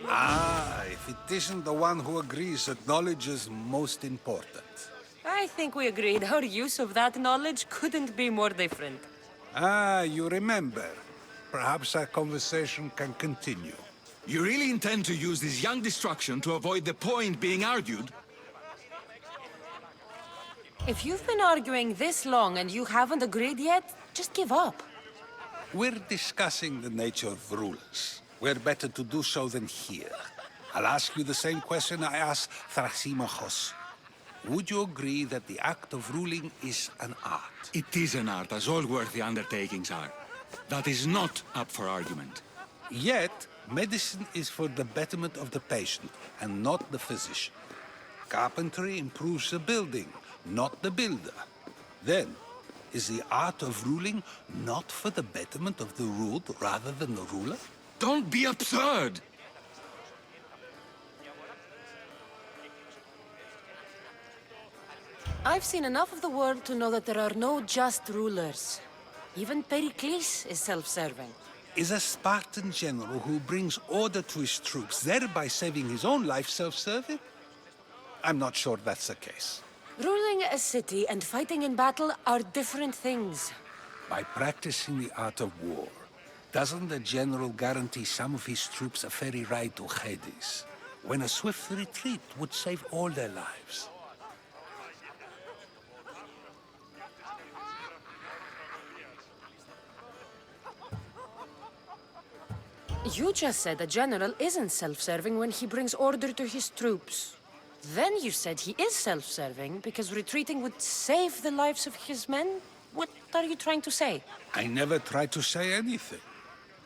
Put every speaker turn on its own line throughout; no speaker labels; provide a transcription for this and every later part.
Ah, if it isn't the one who agrees that knowledge is most important.
I think we agreed our use of that knowledge couldn't be more different.
Ah, you remember. Perhaps our conversation can continue.
You really intend to use this young destruction to avoid the point being argued?
If you've been arguing this long and you haven't agreed yet, just give up.
We're discussing the nature of rulers. Where better to do so than here? I'll ask you the same question I asked Thrasymachos. Would you agree that the act of ruling is an art?
It is an art, as all worthy undertakings are. That is not up for argument.
Yet, medicine is for the betterment of the patient, and not the physician. Carpentry improves the building, not the builder. Then, is the art of ruling not for the betterment of the ruled rather than the ruler?
Don't be absurd!
I've seen enough of the world to know that there are no just rulers. Even Pericles is self-serving.
Is a Spartan general who brings order to his troops, thereby saving his own life, self-serving? I'm not sure that's the case.
Ruling a city and fighting in battle are different things.
By practicing the art of war, doesn't the general guarantee some of his troops a ferry ride to Hades, when a swift retreat would save all their lives?
You just said a general isn't self-serving when he brings order to his troops. Then you said he is self-serving because retreating would save the lives of his men? What are you trying to say?
I never tried to say anything.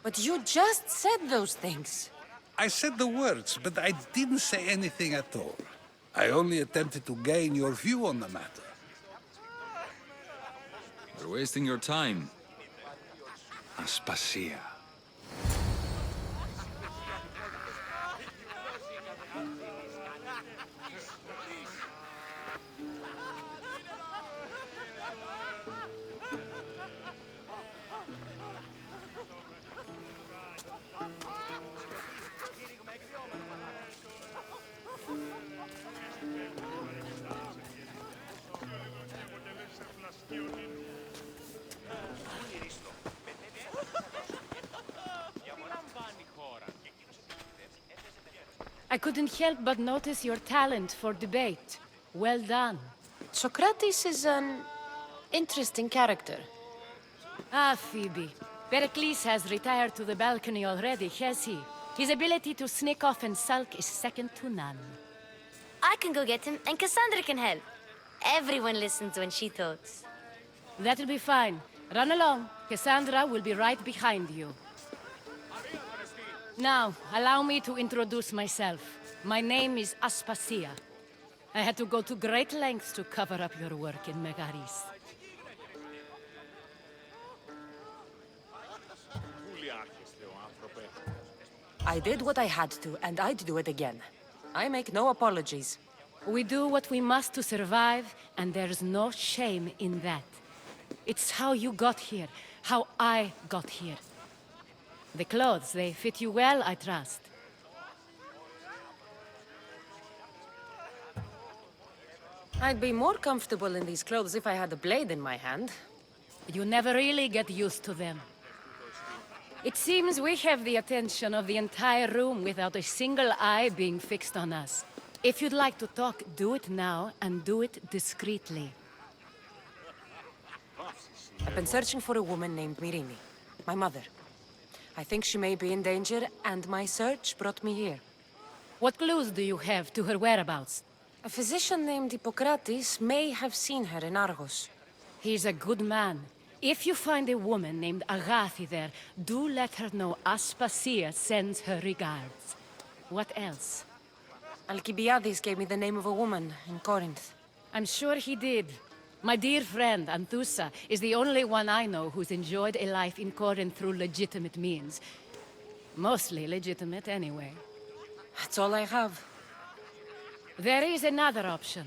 But you just said those things.
I said the words, but I didn't say anything at all. I only attempted to gain your view on the matter.
You're wasting your time.
Aspasia.
I couldn't help but notice your talent for debate. Well done.
Socrates is an interesting character.
Ah, Phoebe. Pericles has retired to the balcony already, has he? His ability to sneak off and sulk is second to none.
I can go get him, and Cassandra can help. Everyone listens when she talks.
That'll be fine. Run along. Cassandra will be right behind you. Now, allow me to introduce myself. My name is Aspasia. I had to go to great lengths to cover up your work in Megaris.
I did what I had to, and I'd do it again. I make no apologies.
We do what we must to survive, and there's no shame in that. It's how you got here, how I got here. The clothes, they fit you well, I trust.
I'd be more comfortable in these clothes if I had a blade in my hand.
You never really get used to them. It seems we have the attention of the entire room without a single eye being fixed on us. If you'd like to talk, do it now, and do it discreetly.
I've been searching for a woman named Myrine, my mother. I think she may be in danger, and my search brought me here.
What clues do you have to her whereabouts?
A physician named Hippocrates may have seen her in Argos.
He's a good man. If you find a woman named Agathi there, do let her know Aspasia sends her regards. What else?
Alcibiades gave me the name of a woman in Corinth.
I'm sure he did. My dear friend, Anthusa, is the only one I know who's enjoyed a life in Corinth through legitimate means. Mostly legitimate, anyway.
That's all I have.
There is another option.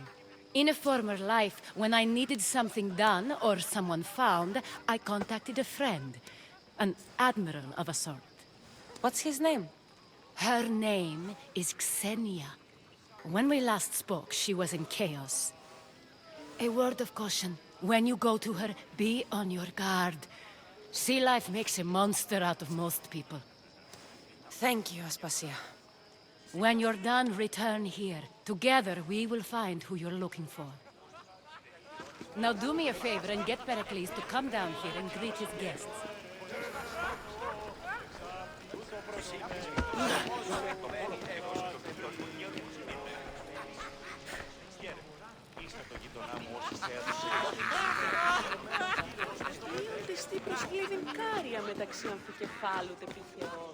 In a former life, when I needed something done or someone found, I contacted a friend. An admiral of a sort.
What's his name?
Her name is Xenia. When we last spoke, she was in chaos. A word of caution. When you go to her, be on your guard. Sea life makes a monster out of most people.
Thank you, Aspasia.
When you're done, return here. Together, we will find who you're looking for. Now do me a favor and get Pericles to come down here and greet his guests.
Οdyssey προσκλήβην κάρια μεταξύ αμφικεφάλου τε πηχεών.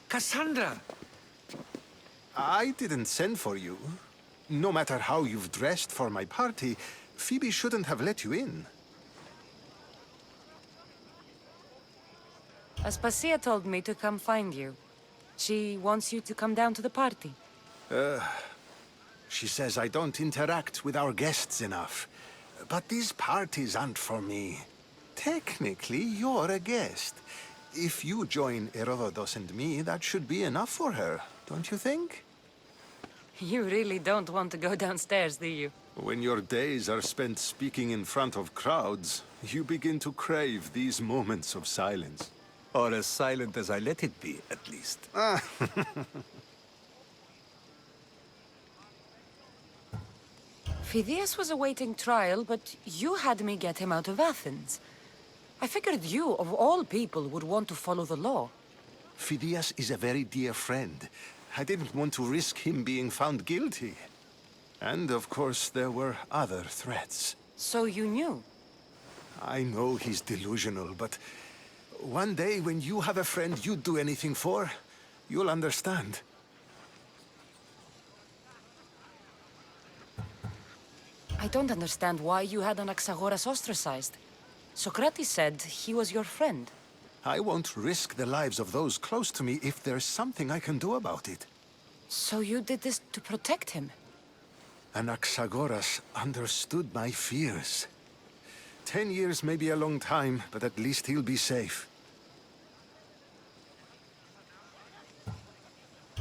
Cassandra!
I didn't send for you. No matter how you've dressed for my party, Phoebe shouldn't have let you in.
Aspasia told me to come find you. She wants you to come down to the party.
She says I don't interact with our guests enough. But these parties aren't for me. Technically, you're a guest. If you join Herodotus and me, that should be enough for her, don't you think?
You really don't want to go downstairs, do you?
When your days are spent speaking in front of crowds, you begin to crave these moments of silence. Or as silent as I let it be, at least.
Phidias was awaiting trial, but you had me get him out of Athens. I figured you, of all people, would want to follow the law.
Phidias is a very dear friend. I didn't want to risk him being found guilty. And, of course, there were other threats.
So you knew?
I know he's delusional, but one day when you have a friend you'd do anything for, you'll understand.
I don't understand why you had Anaxagoras ostracized. Socrates said he was your friend.
I won't risk the lives of those close to me if there's something I can do about it.
So you did this to protect him?
Anaxagoras understood my fears. 10 years may be a long time, but at least he'll be safe.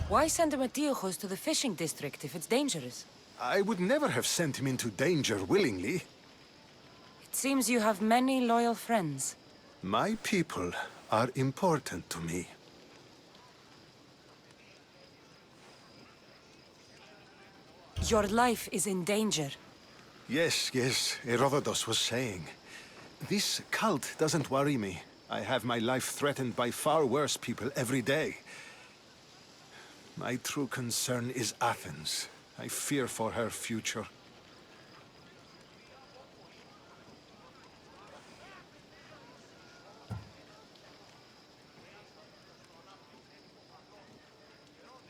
Why send Emetiochos to the fishing district if it's dangerous?
I would never have sent him into danger willingly.
It seems you have many loyal friends.
My people are important to me.
Your life is in danger.
Yes, Herodotus was saying. This cult doesn't worry me. I have my life threatened by far worse people every day. My true concern is Athens. I fear for her future.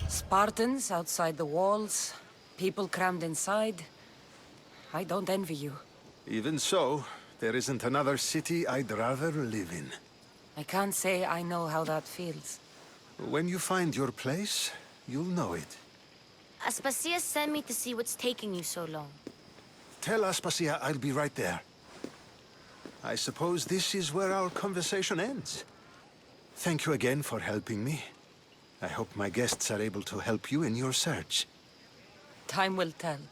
Spartans outside the walls, people crammed inside. I don't envy you.
Even so, there isn't another city I'd rather live in.
I can't say I know how that feels.
When you find your place, you'll know it.
Aspasia sent me to see what's taking you so long.
Tell Aspasia I'll be right there. I suppose this is where our conversation ends. Thank you again for helping me. I hope my guests are able to help you in your search.
Time will tell.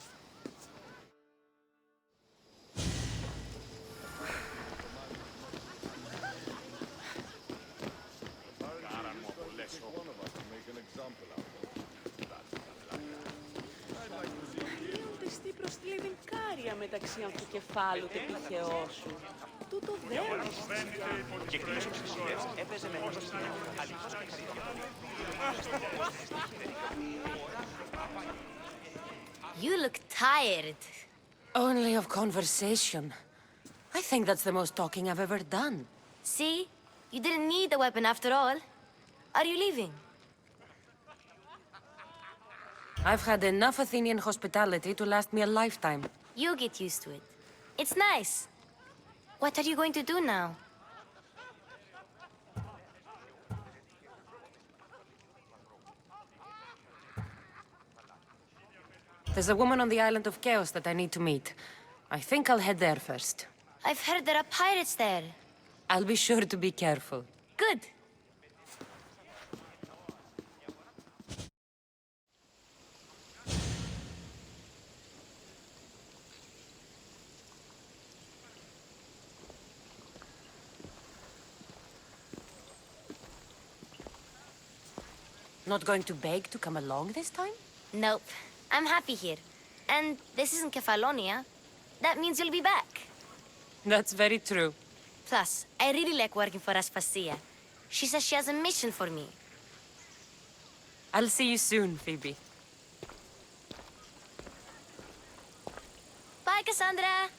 Οdyssey προσκλήβην κάρια μεταξύ αμφικεφάλου τε πηχεών σου. Τούτο δέρος.
You look tired.
Only of conversation. I think that's the most talking I've ever done.
See? You didn't need the weapon after all. Are you leaving?
I've had enough Athenian hospitality to last me a lifetime.
You'll get used to it. It's nice. What are you going to do now?
There's a woman on the island of Chaos that I need to meet. I think I'll head there first.
I've heard there are pirates there.
I'll be sure to be careful.
Good.
Not going to beg to come along this time?
Nope. I'm happy here. And this isn't Kefalonia. That means you'll be back.
That's very true.
Plus, I really like working for Aspasia. She says she has a mission for me.
I'll see you soon, Phoebe.
Bye, Cassandra!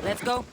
Let's go.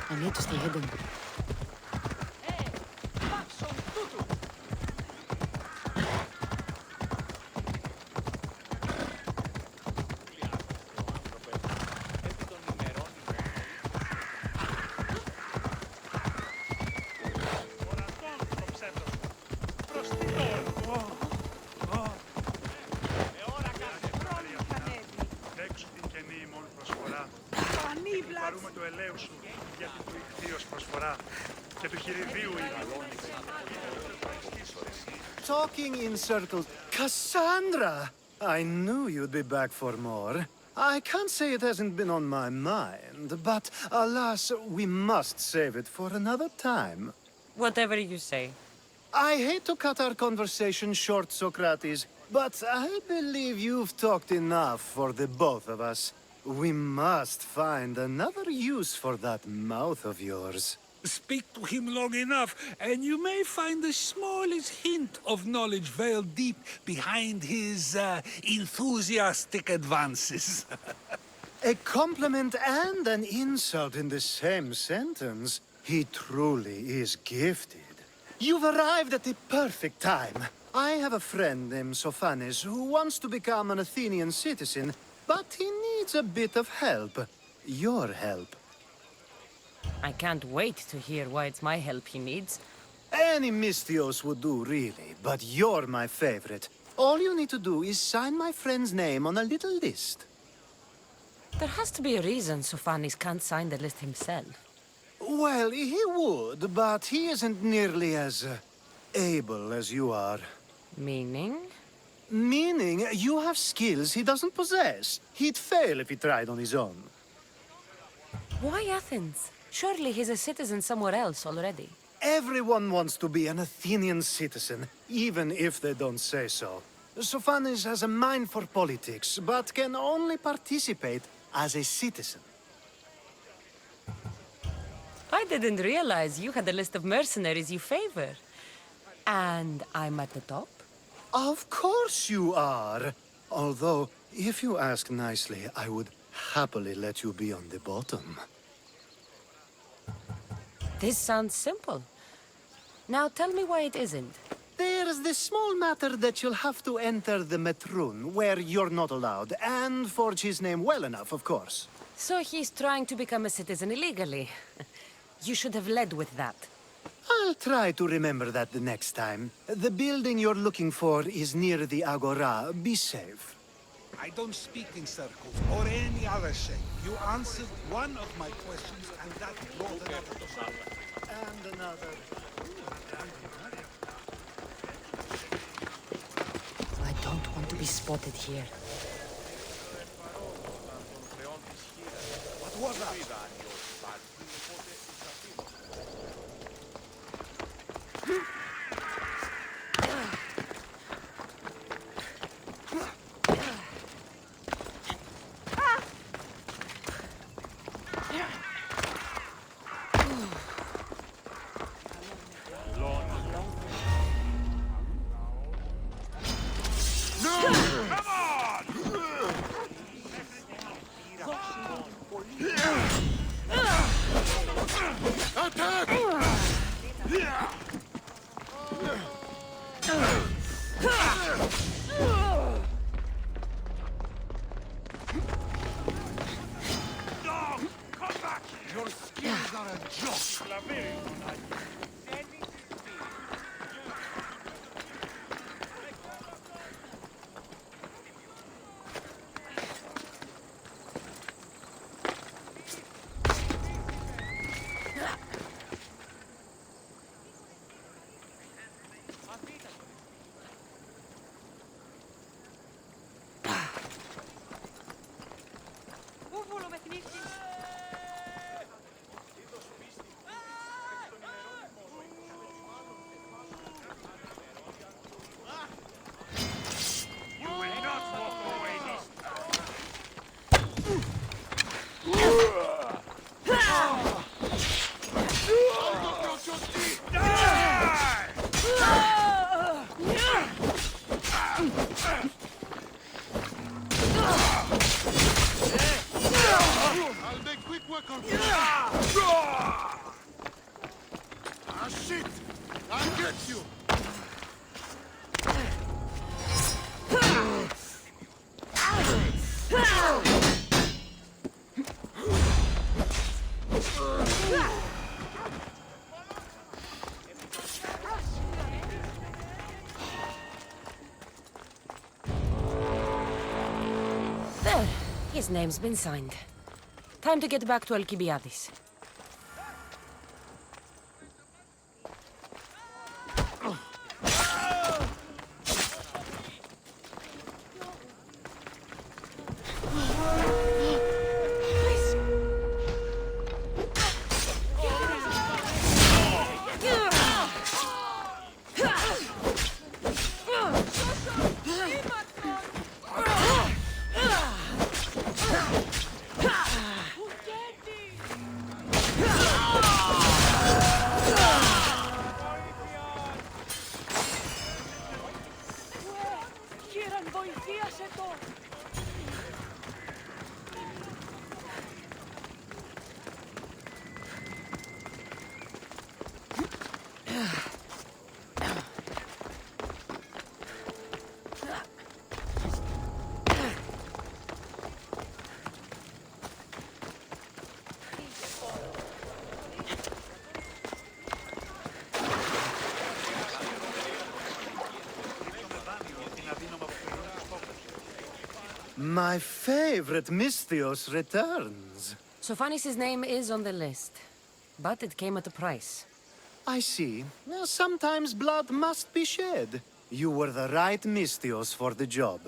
I need to stay hidden.
του ελαίου σου για την του ηχθείως προσφορά και του χειριδίου είδου.
Talking in circles. Cassandra! I knew you'd be back for more. I can't say it hasn't been on my mind, but alas, we must save it for another time.
Whatever you say.
I hate to cut our conversation short, Socrates, but I believe you've talked enough for the both of us. We must find another use for that mouth of yours.
Speak to him long enough, and you may find the smallest hint of knowledge veiled deep behind his enthusiastic advances.
A compliment and an insult in the same sentence. He truly is gifted. You've arrived at the perfect time. I have a friend named Sophanes who wants to become an Athenian citizen, but he needs a bit of help. Your help.
I can't wait to hear why it's my help he needs.
Any Mystios would do, really, but you're my favorite. All you need to do is sign my friend's name on a little list.
There has to be a reason Sophanis can't sign the list himself.
Well, he would, but he isn't nearly as able as you are.
Meaning?
Meaning, you have skills he doesn't possess. He'd fail if he tried on his own.
Why Athens? Surely he's a citizen somewhere else already.
Everyone wants to be an Athenian citizen, even if they don't say so. Sophanes has a mind for politics, but can only participate as a citizen.
I didn't realize you had a list of mercenaries you favor. And I'm at the top?
Of course you are. Although, if you ask nicely, I would happily let you be on the bottom.
This sounds simple. Now tell me why it isn't.
There's the small matter that you'll have to enter the Metroon, where you're not allowed, and forge his name well enough, of course.
So he's trying to become a citizen illegally. You should have led with that.
I'll try to remember that the next time. The building you're looking for is near the Agora. Be safe.
I don't speak in circles or any other shape. You answered one of my questions, and that brought another.
And another.
I don't want to be spotted here.
What was that?
There. His name's been signed. Time to get back to Alcibiades.
Χείραν, βοηθίασε το!
My favorite Misthios returns.
Sophanis' name is on the list, but it came at a price.
I see. Sometimes blood must be shed. You were the right Misthios for the job.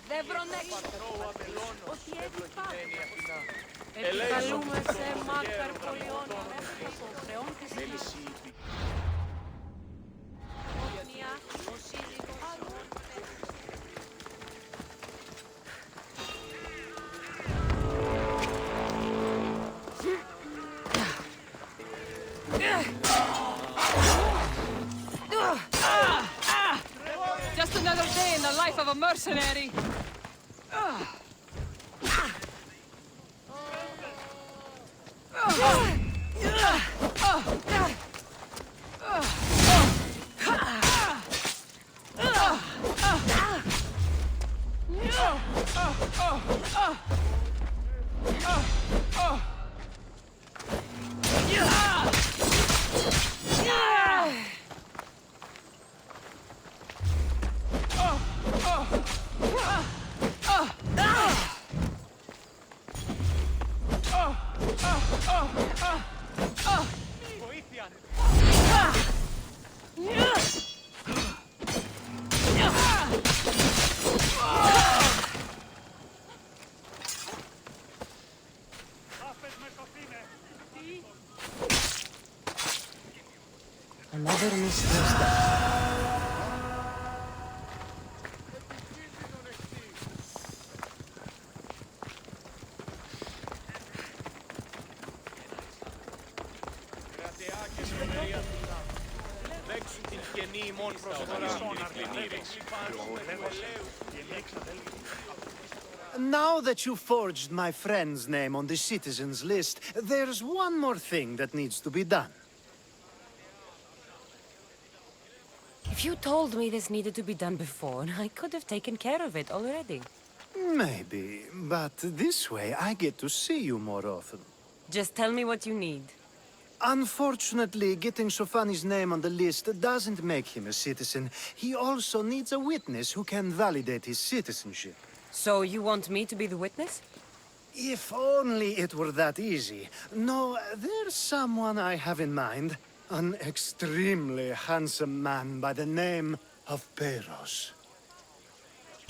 Δεν βρονέξτε ότι έτσι πάθει. Επικαλούμε σε μάρταρ πολιών χρεών της γης. Ο σύζυγος
Just another day in the life of a mercenary.
Another Misthios death.
Now that you forged my friend's name on the citizens list, there's one more thing that needs to be done.
If you told me this needed to be done before, I could have taken care of it already.
Maybe, but this way I get to see you more often.
Just tell me what you need.
Unfortunately, getting Sofani's name on the list doesn't make him a citizen. He also needs a witness who can validate his citizenship.
So you want me to be the witness?
If only it were that easy. No, there's someone I have in mind. An extremely handsome man by the name of Peros.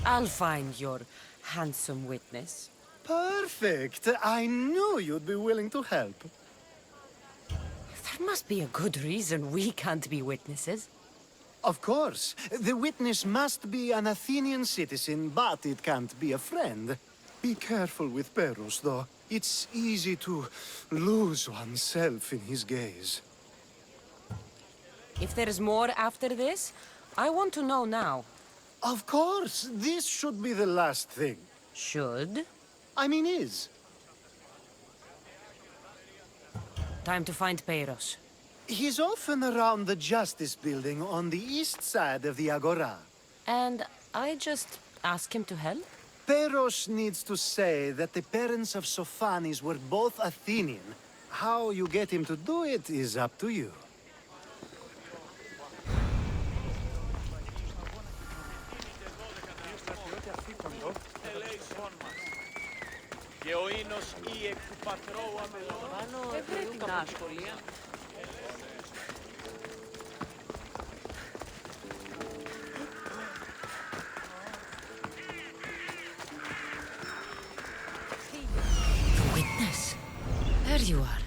I'll find your handsome witness.
Perfect. I knew you'd be willing to help.
There must be a good reason we can't be witnesses.
Of course. The witness must be an Athenian citizen, but it can't be a friend. Be careful with Peros, though. It's easy to lose oneself in his gaze.
If there's more after this, I want to know now.
Of course. This should be the last thing.
Should?
I mean, is.
Time to find Peros.
He's often around the Justice Building on the east side of the Agora.
And I just ask him to help?
Peros needs to say that the parents of Sophanis were both Athenian. How you get him to do it is up to you.
The witness. There you are.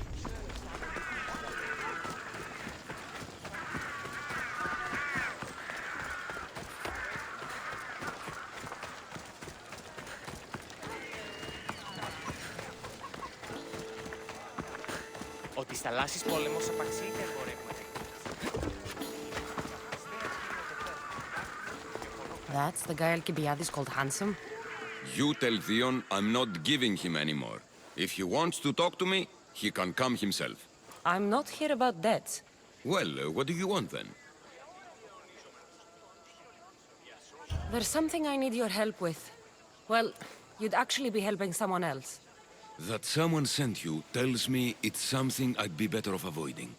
Ότι στις θαλάσσιες πόλεμος απαξί και εμπορεύματα.
That's the guy Alcibiades called handsome?
You tell Theon I'm not giving him anymore. If he wants to talk to me, he can come himself.
I'm not here about debts.
Well, what do you want then?
There's something I need your help with. Well, you'd actually be helping someone else.
That someone sent you tells me it's something I'd be better off avoiding.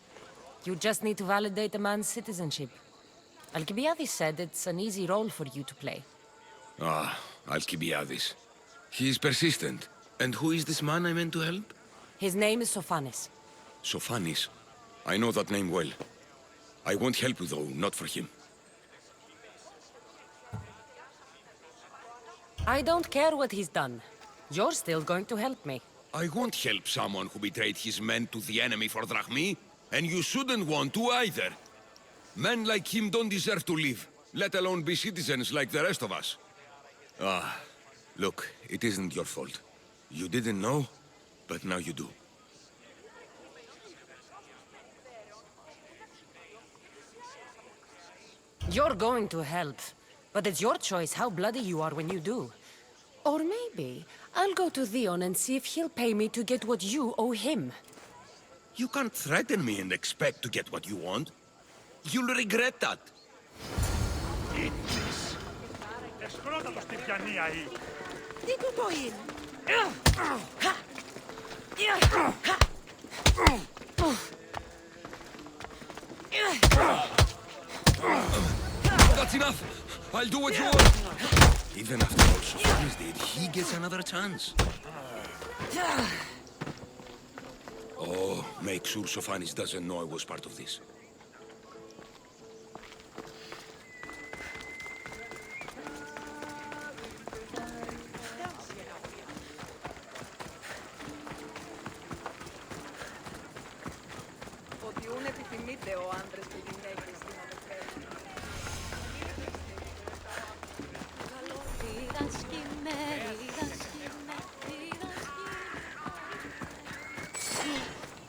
You just need to validate a man's citizenship. Alcibiades said it's an easy role for you to play.
Ah, Alcibiades. He's persistent. And who is this man I meant to help?
His name is Sophanis.
Sophanis. I know that name well. I won't help you, though, not for him.
I don't care what he's done. You're still going to help me.
I won't help someone who betrayed his men to the enemy for drachmi, and you shouldn't want to either. Men like him don't deserve to live, let alone be citizens like the rest of us. Ah, look, it isn't your fault. You didn't know, but now you do.
You're going to help, but it's your choice how bloody you are when you do. Or maybe I'll go to Theon and see if he'll pay me to get what you owe him.
You can't threaten me and expect to get what you want. You'll regret that.
Εσχρότατος τυριανή αή.
Τι του το είναι?
That's enough! I'll do what you want! Even after all Sophanis did, he gets another chance. Oh, make sure Sophanis doesn't know I was part of this.
Ότι ούν επιθυμείται ο άντρες και γυναίκες στην ανεφέρεια.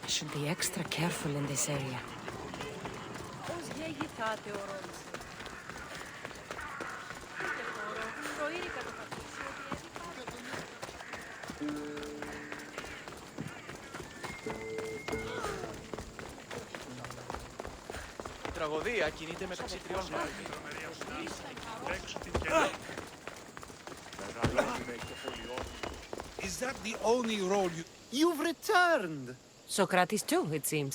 I should be extra careful in this area.
Ως γέγει
ηγηθάτε ορόμησε. Είτε χώρο, προείρικα το πατήσιο ότι
Η τραγωδία κινείται μεταξύ τριών βαθμών.
Is that the only role you...
You've returned!
Socrates too, it seems.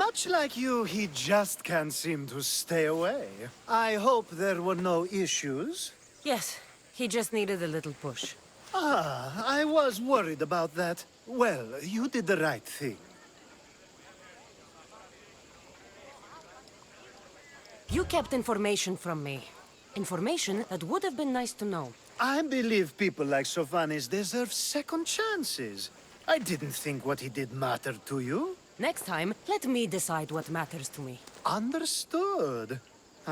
Much like you, he just can't seem to stay away. I hope there were no issues.
Yes, he just needed a little push.
Ah, I was worried about that. Well, you did the right thing.
You kept information from me. Information that would have been nice to know.
I believe people like Sophanis deserve second chances. I didn't think what he did mattered to you.
Next time, let me decide what matters to me.
Understood.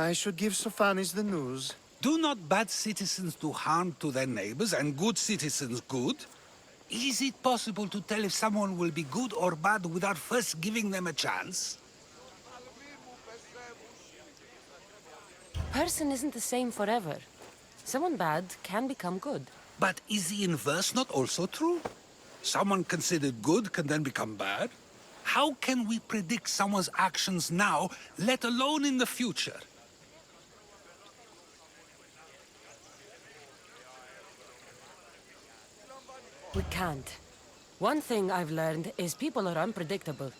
I should give Sophanis the news.
Do not bad citizens do harm to their neighbors and good citizens good? Is it possible to tell if someone will be good or bad without first giving them a chance?
Person isn't the same forever. Someone bad can become good.
But is the inverse not also true? Someone considered good can then become bad? How can we predict someone's actions now, let alone in the future?
We can't. One thing I've learned is people are unpredictable.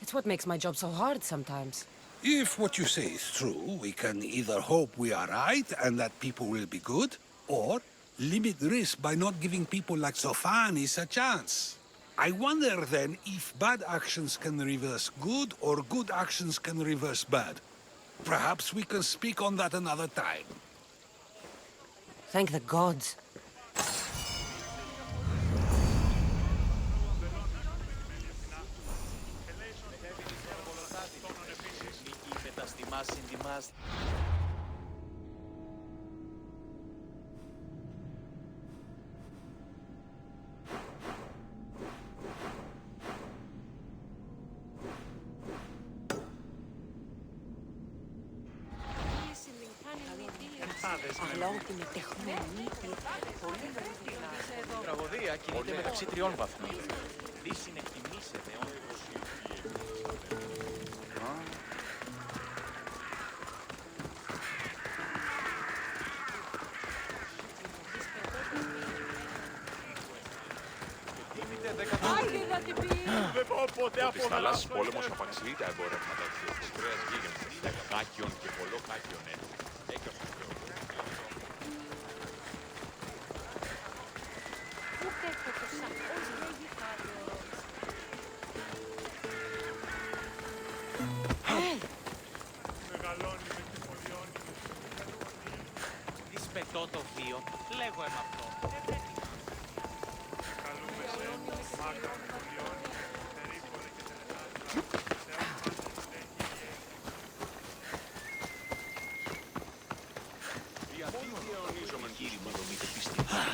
It's what makes my job so hard sometimes.
If what you say is true, we can either hope we are right and that people will be good, or limit risk by not giving people like Sophanis a chance. I wonder then if bad actions can reverse good or good actions can reverse bad. Perhaps we can speak on that another time.
Thank the gods.
Η τραγωδία κινείται μεταξύ τριών βαθμών. Τι συνεκτιμήσετε όπως...
Ότι στα λάθος πόλεμος απαξιεί τα εμπορεύματα της κρέας γίγαντας, κάκιον και πολλοκάκιον έτσι.
Τι σπετώ το βίο, λέγω εμ' αυτό.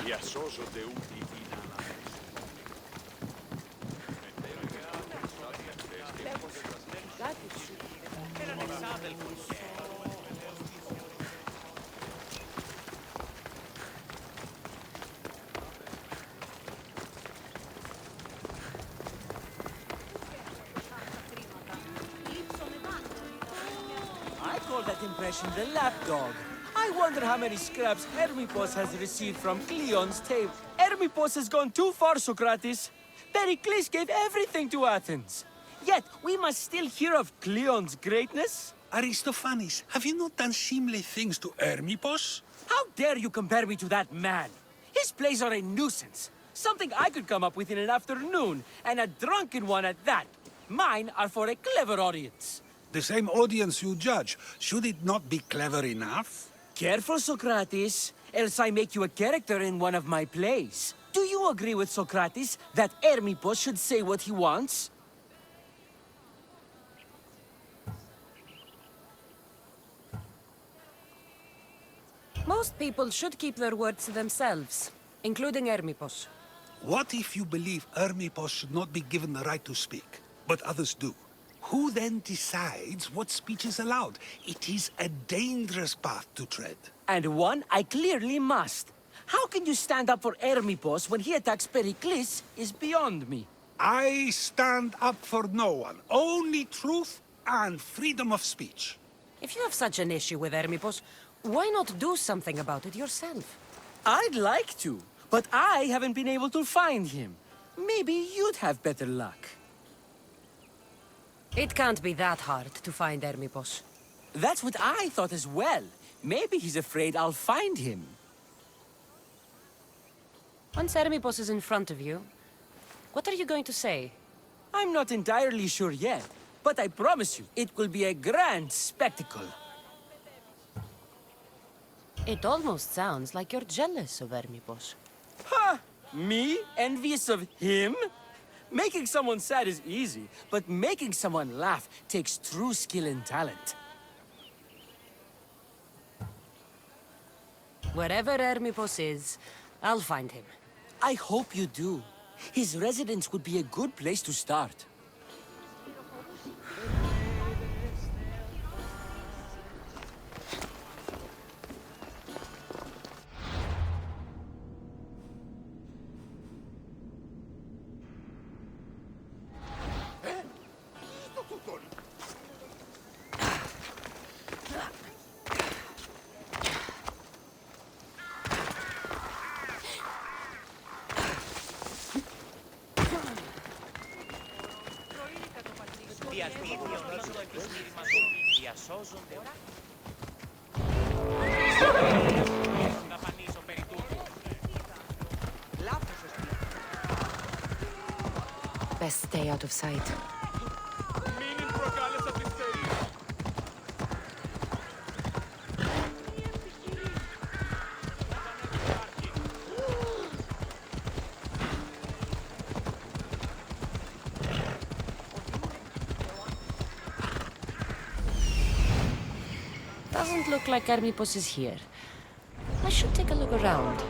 Διασώζονται ούτοι είναι
I call that impression the lapdog. I wonder how many scraps Hermippos has received from Cleon's table. Hermippos has gone too far, Socrates. Pericles gave everything to Athens. Yet, we must still hear of Cleon's greatness.
Aristophanes, have you not done seemly things to Hermippos?
How dare you compare me to that man? His plays are a nuisance. Something I could come up with in an afternoon, and a drunken one at that. Mine are for a clever audience.
The same audience you judge. Should it not be clever enough?
Careful, Socrates, else I make you a character in one of my plays. Do you agree with Socrates that Hermippos should say what he wants?
Most people should keep their words to themselves, including Hermippos.
What if you believe Hermippos should not be given the right to speak, but others do? Who then decides what speech is allowed? It is a dangerous path to tread.
And one I clearly must. How can you stand up for Hermipos when he attacks Pericles is beyond me.
I stand up for no one. Only truth and freedom of speech.
If you have such an issue with Hermipos, why not do something about it yourself?
I'd like to, but I haven't been able to find him. Maybe you'd have better luck.
It can't be that hard to find Hermipos.
That's what I thought as well. Maybe he's afraid I'll find him.
Once Hermipos is in front of you, what are you going to say?
I'm not entirely sure yet, but I promise you, it will be a grand spectacle.
It almost sounds like you're jealous of Hermipos.
Ha! Me? Envious of him? Making someone sad is easy, but making someone laugh takes true skill and talent.
Wherever Hermipos is, I'll find him.
I hope you do. His residence would be a good place to start.
Best stay out of sight. Doesn't look like Hermipos is here. I should take a look around.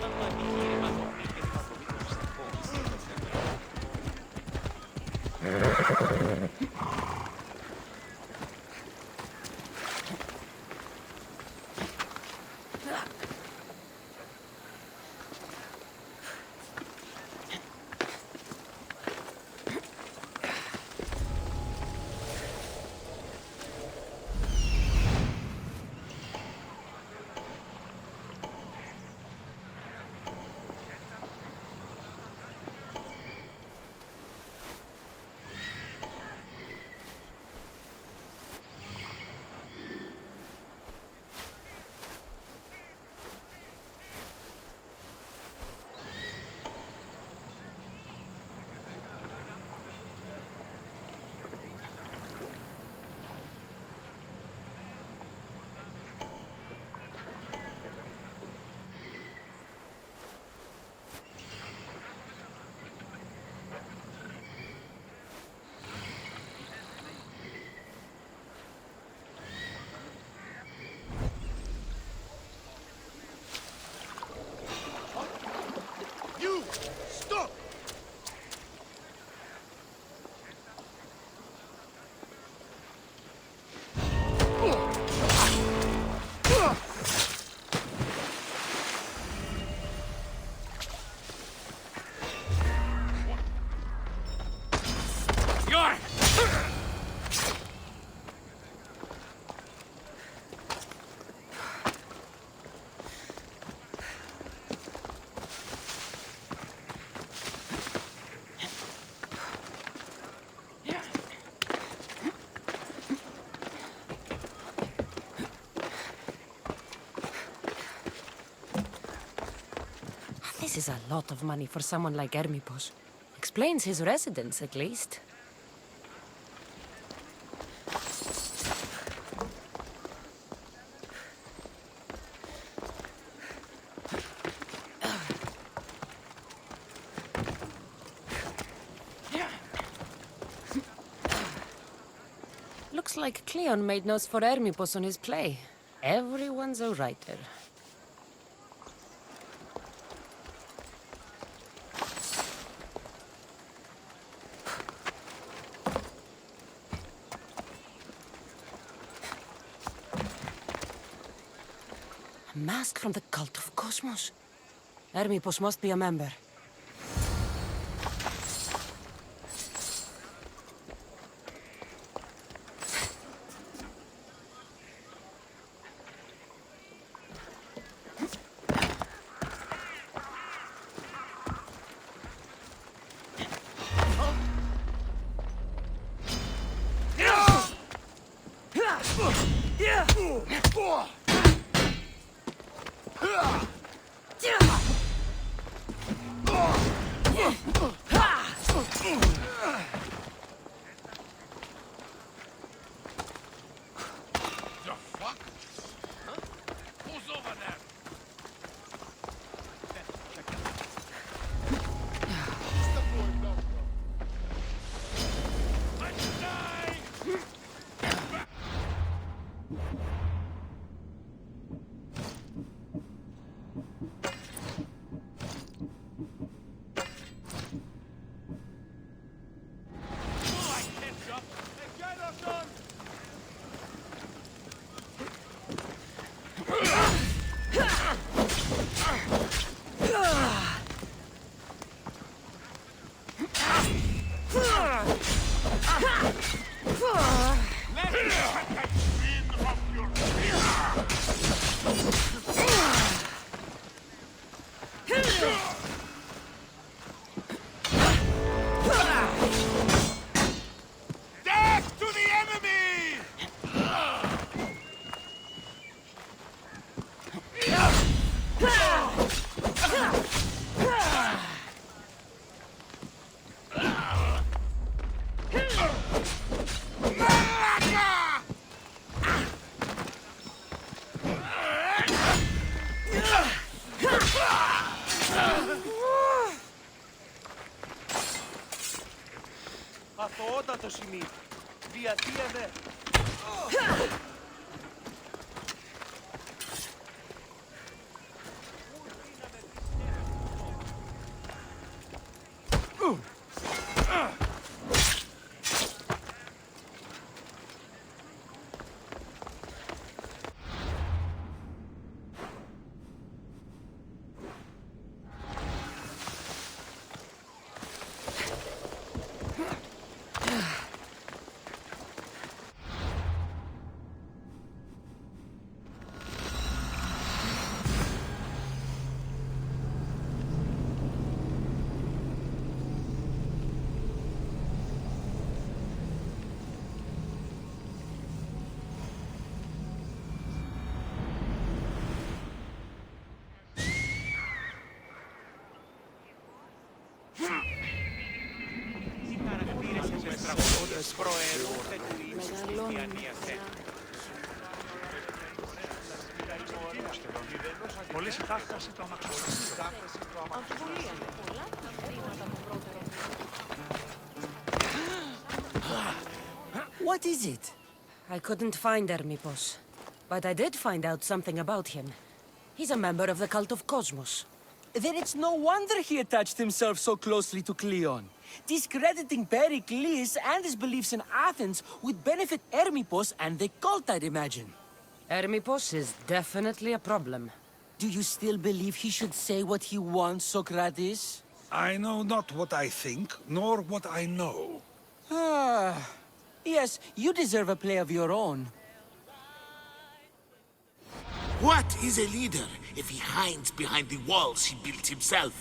This is a lot of money for someone like Hermipos. Explains his residence, at least. Looks like Cleon made notes for Hermipos on his play. Everyone's a writer. Mask from the cult of Cosmos. Hermipos must be a member.
Αθωότατο σημείο. Διατίανε.
Πολύ συντάχταση το αμαξοστάσιο.
What is it? I couldn't find Hermipos, but I did find out something about him. He's a member of the cult of Cosmos.
Then it's no wonder he attached himself so closely to Cleon. Discrediting Pericles and his beliefs in Athens would benefit Hermipos and the cult, I'd imagine.
Hermipos is definitely a problem.
Do you still believe he should say what he wants, Socrates?
I know not what I think, nor what I know.
Ah, yes, you deserve a play of your own.
What is a leader if he hides behind the walls he built himself?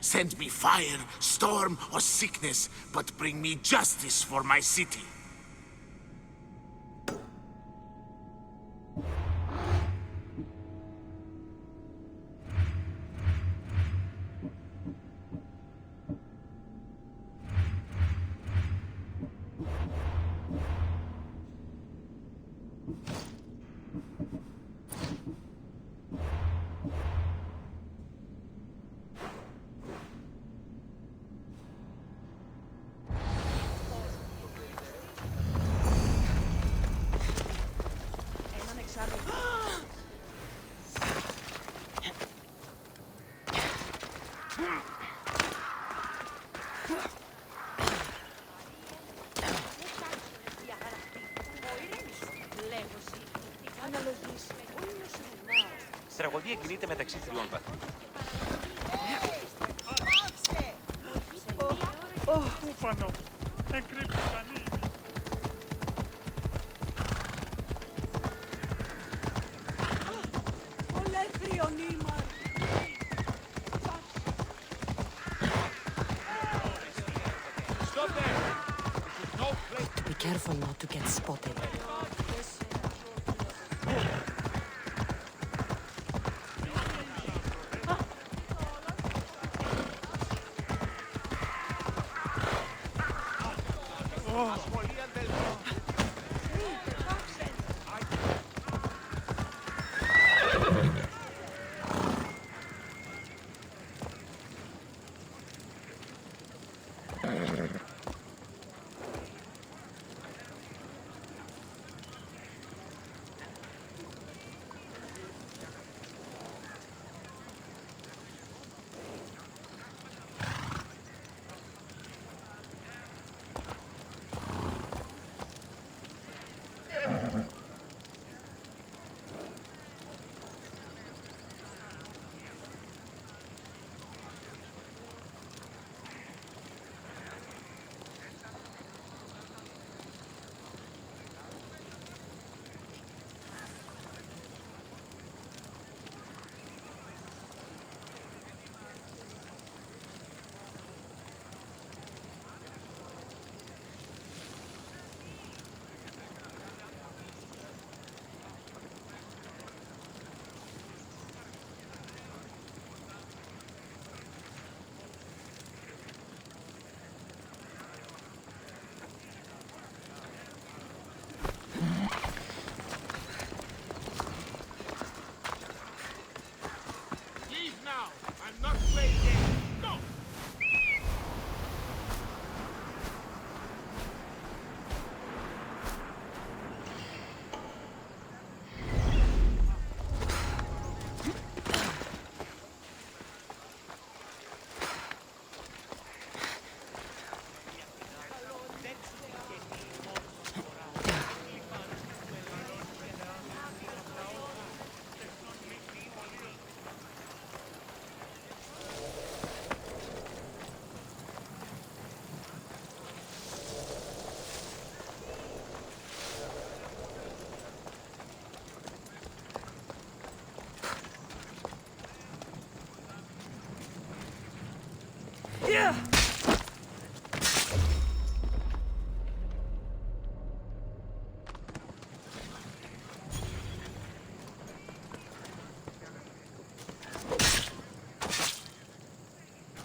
Send me fire, storm, or sickness, but bring me justice for my city.
τραγωδία κινείται μεταξύ τριών βαθμών.
Ούφανο, εγκρύπτηκαν ήδη.
Ολέθριον ήμαν.
Stop there! No place.
Be careful not to get spotted.
Leave now! I'm not playing games! Go!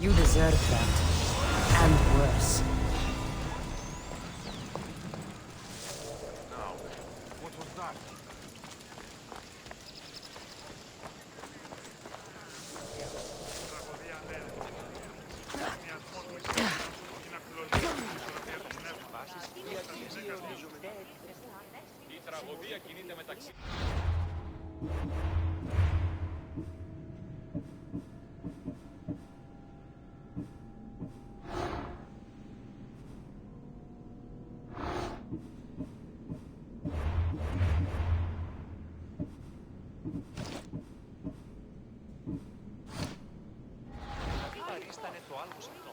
You deserve that. And worse.
Now, what was that?
Τραγωδία ανέρευε. Μιας μόνο εισαγωγής για να φιλολογήσει την ισορροπία του πνεύματος.
Η τραγωδία κινείται μεταξύ...
Παρίστανε το άλμος αυτό.